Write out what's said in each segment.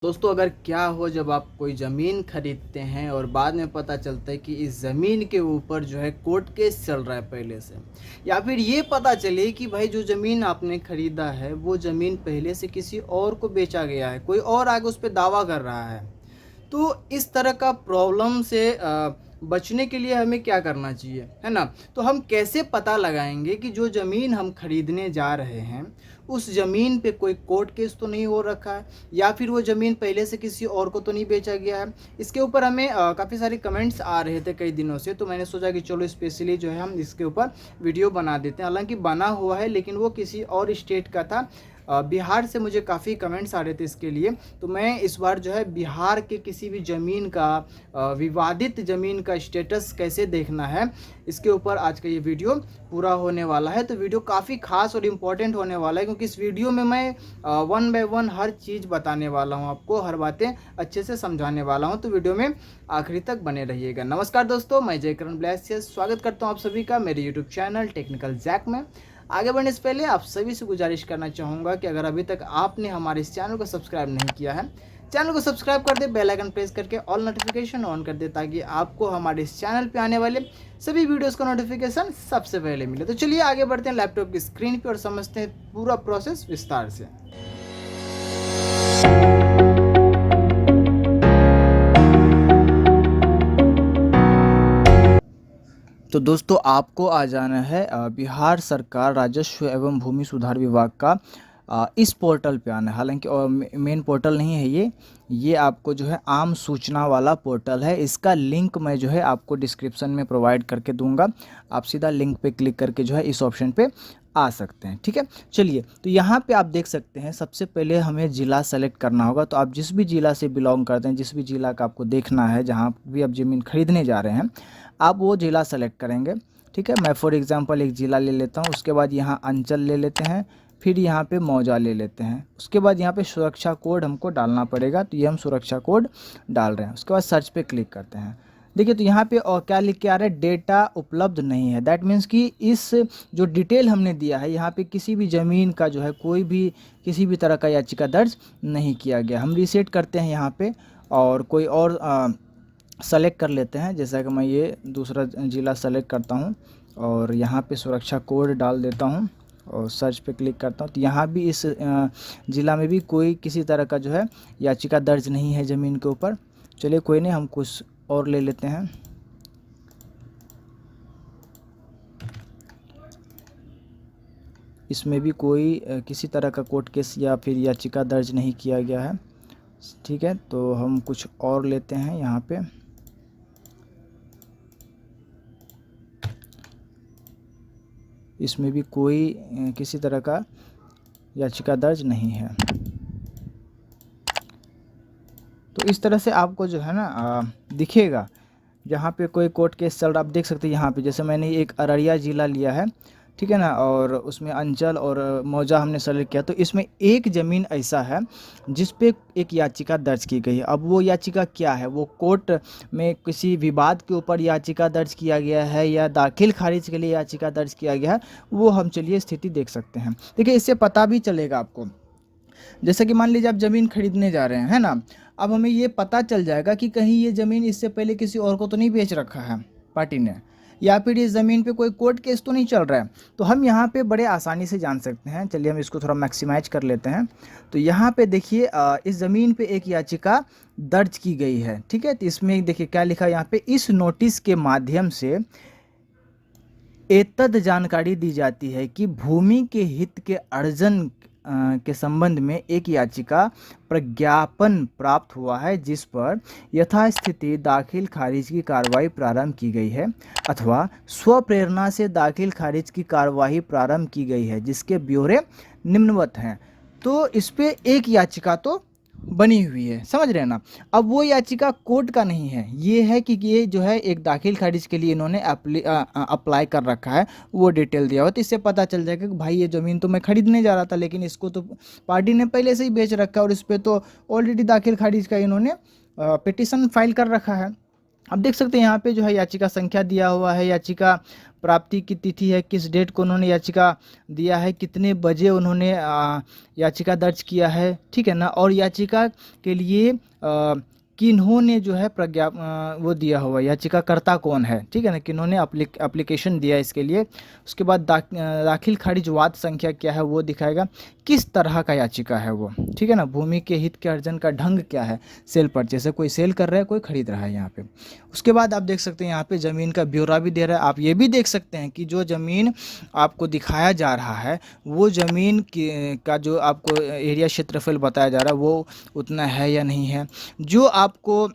दोस्तों, अगर क्या हो जब आप कोई ज़मीन खरीदते हैं और बाद में पता चलता है कि इस ज़मीन के ऊपर जो है कोर्ट केस चल रहा है पहले से, या फिर ये पता चले कि भाई जो ज़मीन आपने ख़रीदा है वो ज़मीन पहले से किसी और को बेचा गया है, कोई और आगे उस पे दावा कर रहा है। तो इस तरह का प्रॉब्लम से बचने के लिए हमें क्या करना चाहिए, है ना? तो हम कैसे पता लगाएंगे कि जो ज़मीन हम खरीदने जा रहे हैं उस ज़मीन पे कोई कोर्ट केस तो नहीं हो रखा है, या फिर वो ज़मीन पहले से किसी और को तो नहीं बेचा गया है। इसके ऊपर हमें काफ़ी सारे कमेंट्स आ रहे थे कई दिनों से, तो मैंने सोचा कि चलो स्पेशली जो है हम इसके ऊपर वीडियो बना देते हैं। हालांकि बना हुआ है लेकिन वो किसी और स्टेट का था। बिहार से मुझे काफ़ी कमेंट्स आ रहे थे इसके लिए, तो मैं इस बार जो है बिहार के किसी भी ज़मीन का विवादित ज़मीन का स्टेटस कैसे देखना है, इसके ऊपर आज का ये वीडियो पूरा होने वाला है। तो वीडियो काफ़ी खास और इम्पोर्टेंट होने वाला है, क्योंकि इस वीडियो में मैं वन बाय वन हर चीज़ बताने वाला हूँ आपको, हर बातें अच्छे से समझाने वाला हूँ। तो वीडियो में आखिरी तक बने रहिएगा। नमस्कार दोस्तों, मैं जयकरण ब्लैस स्वागत करता हूँ आप सभी का मेरे यूट्यूब चैनल टेक्निकल जैक में। आगे बढ़ने से पहले आप सभी से गुजारिश करना चाहूँगा कि अगर अभी तक आपने हमारे इस चैनल को सब्सक्राइब नहीं किया है, चैनल को सब्सक्राइब कर दे, बेल आइकन प्रेस करके ऑल नोटिफिकेशन ऑन कर दे, ताकि आपको हमारे इस चैनल पे आने वाले सभी वीडियोस का नोटिफिकेशन सबसे पहले मिले। तो चलिए आगे बढ़ते हैं लैपटॉप की स्क्रीन पे और समझते हैं पूरा प्रोसेस विस्तार से। तो दोस्तों, आपको आ जाना है बिहार सरकार राजस्व एवं भूमि सुधार विभाग का इस पोर्टल पे आना है। हालांकि मेन पोर्टल नहीं है ये आपको जो है आम सूचना वाला पोर्टल है। इसका लिंक मैं जो है आपको डिस्क्रिप्शन में प्रोवाइड करके दूंगा। आप सीधा लिंक पे क्लिक करके जो है इस ऑप्शन पे आ सकते हैं। ठीक है, चलिए, तो यहाँ पे आप देख सकते हैं सबसे पहले हमें ज़िला सेलेक्ट करना होगा। तो आप जिस भी ज़िला से बिलोंग करते हैं, जिस भी ज़िला का आपको देखना है, जहाँ भी आप ज़मीन खरीदने जा रहे हैं, आप वो ज़िला सेलेक्ट करेंगे। ठीक है, मैं फॉर एग्जांपल एक ज़िला ले लेता हूँ, उसके बाद यहाँ अंचल ले लेते हैं, फिर यहाँ पे मौजा ले लेते हैं, उसके बाद यहाँ पे सुरक्षा कोड हमको डालना पड़ेगा। तो ये हम सुरक्षा कोड डाल रहे हैं, उसके बाद सर्च पे क्लिक करते हैं। देखिए, तो यहाँ पे और क्या लिख के आ रहा है, डेटा उपलब्ध नहीं है। दैट मीन्स कि इस जो डिटेल हमने दिया है यहाँ पे किसी भी ज़मीन का जो है कोई भी किसी भी तरह का याचिका दर्ज नहीं किया गया। हम रीसेट करते हैं यहाँ पे और कोई और सेलेक्ट कर लेते हैं। जैसा कि मैं ये दूसरा ज़िला सेलेक्ट करता हूँ और यहाँ पे सुरक्षा कोड डाल देता हूँ और सर्च पे क्लिक करता हूँ। तो यहाँ भी इस ज़िला में भी कोई किसी तरह का जो है याचिका दर्ज नहीं है ज़मीन के ऊपर। चलिए, कोई नहीं, हम कुछ और ले लेते हैं। इसमें भी कोई किसी तरह का कोर्ट केस या फिर याचिका दर्ज नहीं किया गया है। ठीक है, तो हम कुछ और लेते हैं यहाँ पे। इसमें भी कोई किसी तरह का याचिका दर्ज नहीं है। तो इस तरह से आपको जो है ना दिखेगा जहाँ पे कोई कोर्ट केस चल रहा। आप देख सकते हैं यहाँ पे, जैसे मैंने एक अररिया ज़िला लिया है, ठीक है ना, और उसमें अंचल और मौजा हमने सेलेक्ट किया। तो इसमें एक ज़मीन ऐसा है जिस पे एक याचिका दर्ज की गई है। अब वो याचिका क्या है, वो कोर्ट में किसी विवाद के ऊपर याचिका दर्ज किया गया है या दाखिल खारिज के लिए याचिका दर्ज किया गया है, वो हम चलिए स्थिति देख सकते हैं। देखिए, इससे पता भी चलेगा आपको। जैसे कि मान लीजिए आप ज़मीन खरीदने जा रहे हैं, है ना, अब हमें ये पता चल जाएगा कि कहीं ये ज़मीन इससे पहले किसी और को तो नहीं बेच रखा है पार्टी ने, या फिर इस ज़मीन पे कोई कोर्ट केस तो नहीं चल रहा है। तो हम यहाँ पे बड़े आसानी से जान सकते हैं। चलिए, हम इसको थोड़ा मैक्सिमाइज कर लेते हैं। तो यहाँ पे देखिए, इस ज़मीन पे एक याचिका दर्ज की गई है। ठीक है, तो इसमें देखिए क्या लिखा है यहाँ पे, इस नोटिस के माध्यम से एतद जानकारी दी जाती है कि भूमि के हित के अर्जन के संबंध में एक याचिका प्रज्ञापन प्राप्त हुआ है, जिस पर यथास्थिति दाखिल खारिज की कार्रवाई प्रारंभ की गई है अथवा स्वप्रेरणा से दाखिल खारिज की कार्रवाई प्रारंभ की गई है, जिसके ब्यौरे निम्नवत हैं। तो इस पे एक याचिका तो बनी हुई है, समझ रहे हैं ना। अब वो याचिका कोर्ट का नहीं है, ये है कि ये जो है एक दाखिल खारिज के लिए इन्होंने अप्लाई कर रखा है, वो डिटेल दिया हुआ। तो इससे पता चल जाएगा कि भाई ये ज़मीन तो मैं खरीदने जा रहा था, लेकिन इसको तो पार्टी ने पहले से ही बेच रखा है और इस पर तो ऑलरेडी दाखिल खारिज का इन्होंने पिटीशन फाइल कर रखा है। आप देख सकते हैं यहाँ पे जो है याचिका संख्या दिया हुआ है, याचिका प्राप्ति की तिथि है, किस डेट को उन्होंने याचिका दिया है, कितने बजे उन्होंने याचिका दर्ज किया है, ठीक है ना। और याचिका के लिए किन्होंने जो है वो दिया हुआ, याचिकाकर्ता कौन है, ठीक है ना, किन्होंने एप्लीकेशन दिया इसके लिए। उसके बाद दाखिल खारिज वाद संख्या क्या है वो दिखाएगा, किस तरह का याचिका है वो, ठीक है ना। भूमि के हित के अर्जन का ढंग क्या है, सेल परचेस है, कोई सेल कर रहा है, कोई खरीद रहा है यहाँ पे। उसके बाद आप देख सकते हैं यहाँ पे ज़मीन का ब्यौरा भी दे रहा है। आप ये भी देख सकते हैं कि जो ज़मीन आपको दिखाया जा रहा है वो ज़मीन का जो आपको एरिया क्षेत्रफल बताया जा रहा है वो उतना है या नहीं है। जो आपको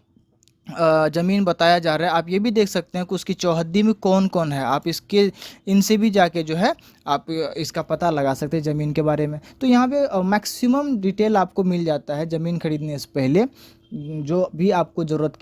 ज़मीन बताया जा रहा है आप ये भी देख सकते हैं कि उसकी चौहद्दी में कौन कौन है। आप इनसे भी जाके जो है आप इसका पता लगा सकते हैं ज़मीन के बारे में। तो यहाँ पे मैक्सिमम डिटेल आपको मिल जाता है ज़मीन खरीदने से पहले। जो भी आपको ज़रूरत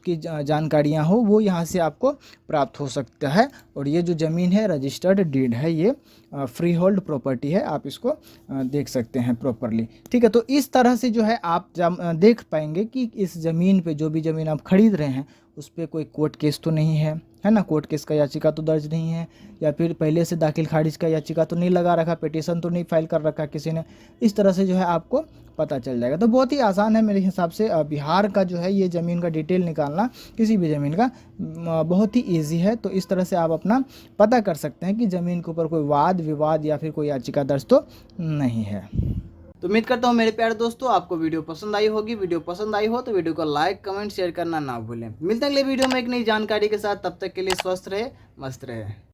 की जानकारियाँ हो वो यहाँ से आपको प्राप्त हो सकता है। और ये जो ज़मीन है रजिस्टर्ड डीड है, ये फ्री होल्ड प्रॉपर्टी है, आप इसको देख सकते हैं प्रॉपरली, ठीक है। तो इस तरह से जो है आप देख पाएंगे कि इस ज़मीन पे जो भी ज़मीन आप खरीद रहे हैं उस पर कोई कोर्ट केस तो नहीं है ना, कोर्ट केस का याचिका तो दर्ज नहीं है, या फिर पहले से दाखिल खारिज का याचिका तो नहीं लगा रखा, पिटीशन तो नहीं फाइल कर रखा किसी ने। इस तरह से जो है आपको पता चल जाएगा। तो बहुत ही आसान है मेरे हिसाब से बिहार का जो है ये ज़मीन का डिटेल निकालना, किसी भी ज़मीन का बहुत ही ईजी है। तो इस तरह से आप अपना पता कर सकते हैं कि ज़मीन के ऊपर कोई वाद विवाद या फिर कोई याचिका दर्ज तो नहीं है। तो उम्मीद करता हूँ मेरे प्यारे दोस्तों आपको वीडियो पसंद आई होगी। वीडियो पसंद आई हो तो वीडियो को लाइक कमेंट शेयर करना ना भूलें। मिलते हैं अगले वीडियो में एक नई जानकारी के साथ, तब तक के लिए स्वस्थ रहे, मस्त रहे।